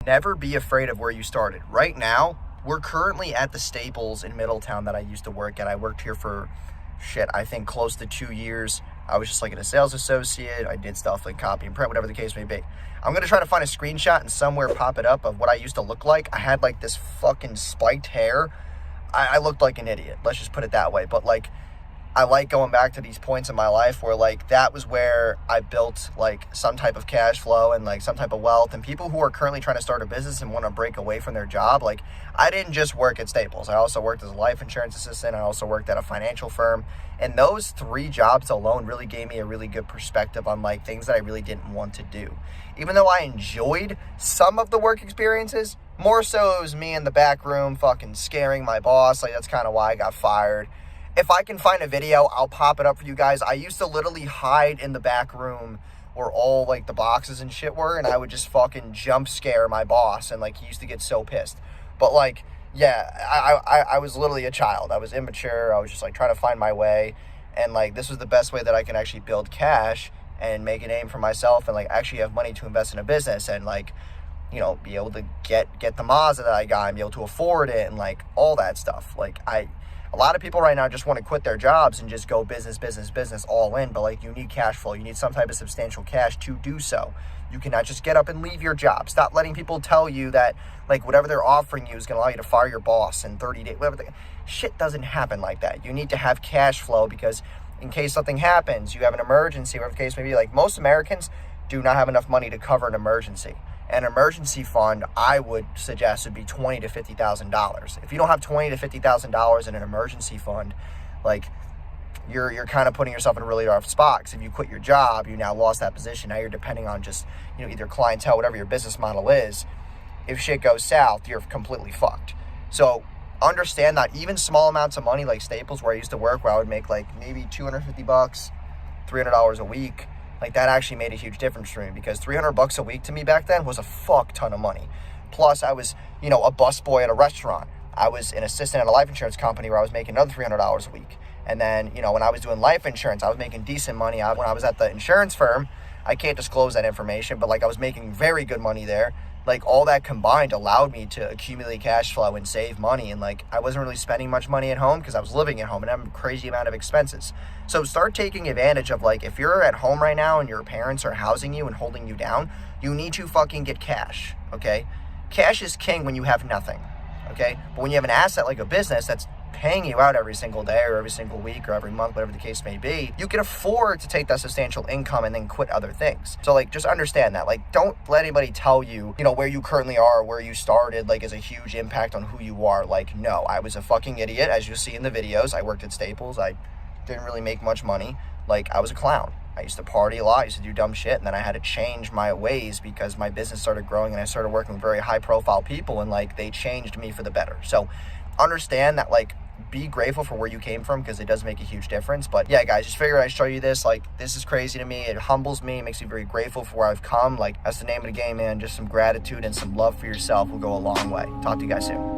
Never be afraid of where you started. Right now, we're currently at the Staples in Middletown that I used to work at. I worked here for, I think close to 2 years. I was just like a sales associate. I did stuff like copy and print, whatever the case may be. I'm going to try to find a screenshot and somewhere pop it up of what I used to look like. I had like this fucking spiked hair. I looked like an idiot. Let's just put it that way. But like, I like going back to these points in my life where like that was where I built like some type of cash flow and like some type of wealth. And people who are currently trying to start a business and want to break away from their job, like I didn't just work at Staples. I also worked as a life insurance assistant. I also worked at a financial firm. And those 3 jobs alone really gave me a really good perspective on like things that I really didn't want to do. Even though I enjoyed some of the work experiences, more so it was me in the back room fucking scaring my boss. Like that's kind of why I got fired. If I can find a video, I'll pop it up for you guys. I used to literally hide in the back room where all like the boxes and shit were, and I would just fucking jump scare my boss, and like he used to get so pissed. But like, yeah, I was literally a child. I was immature. I was just like trying to find my way, and like this was the best way that I can actually build cash and make a name for myself, and like actually have money to invest in a business, and like, you know, be able to get the Mazda that I got and be able to afford it, and like all that stuff. Like a lot of people right now just want to quit their jobs and just go business all in, but like you need cash flow. You need some type of substantial cash to do so. You cannot just get up and leave your job. Stop letting people tell you that like whatever they're offering you is going to allow you to fire your boss in 30 days. Shit doesn't happen like that. You need to have cash flow because in case something happens, you have an emergency, whatever the case may be. Like most Americans do not have enough money to cover an emergency. An emergency fund, I would suggest, would be $20,000 to $50,000. If you don't have $20,000 to $50,000 in an emergency fund, like you're kind of putting yourself in a really rough spot. Because if you quit your job, you now lost that position. Now you're depending on just either clientele, whatever your business model is. If shit goes south, you're completely fucked. So understand that even small amounts of money like Staples, where I used to work, where I would make like maybe $250, $300 a week. Like that actually made a huge difference for me because $300 a week to me back then was a fuck ton of money. Plus I was, a busboy at a restaurant. I was an assistant at a life insurance company where I was making another $300 a week. And then, when I was doing life insurance, I was making decent money. When I was at the insurance firm, I can't disclose that information, but like I was making very good money there. Like all that combined allowed me to accumulate cash flow and save money. And like, I wasn't really spending much money at home because I was living at home and I have a crazy amount of expenses. So start taking advantage of like, if you're at home right now and your parents are housing you and holding you down, you need to fucking get cash. Okay. Cash is king when you have nothing. Okay. But when you have an asset like a business that's paying you out every single day or every single week or every month, whatever the case may be, you can afford to take that substantial income and then quit other things. So like, just understand that. Like, don't let anybody tell you, where you currently are, where you started, like is a huge impact on who you are. Like, no, I was a fucking idiot. As you see in the videos, I worked at Staples. I didn't really make much money. Like, I was a clown. I used to party a lot. I used to do dumb shit. And then I had to change my ways because my business started growing and I started working with very high profile people and like they changed me for the better. So understand that, like, be grateful for where you came from because it does make a huge difference. But yeah, guys, just figured I'd show you this. Like, this is crazy to me. It humbles me. It makes me very grateful for where I've come. Like, that's the name of the game, man. Just some gratitude and some love for yourself will go a long way. Talk to you guys soon.